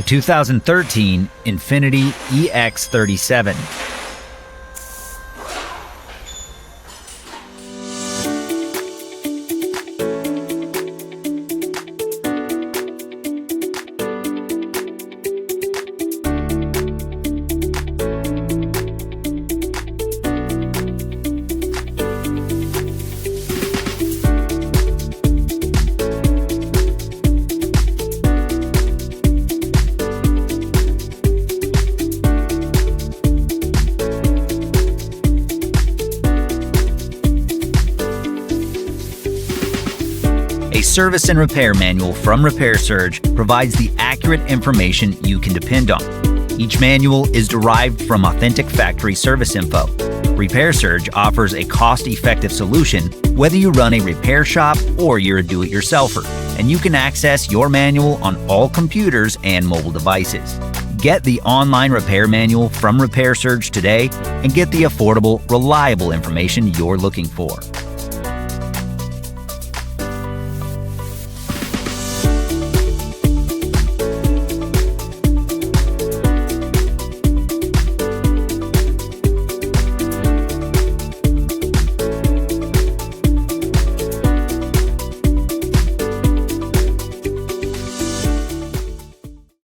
2013 Infiniti EX37. A service and repair manual from Repair Surge provides the accurate information you can depend on. Each manual is derived from authentic factory service info. Repair Surge offers a cost-effective solution whether you run a repair shop or you're a do-it-yourselfer, and you can access your manual on all computers and mobile devices. Get the online repair manual from Repair Surge today and get the affordable, reliable information you're looking for.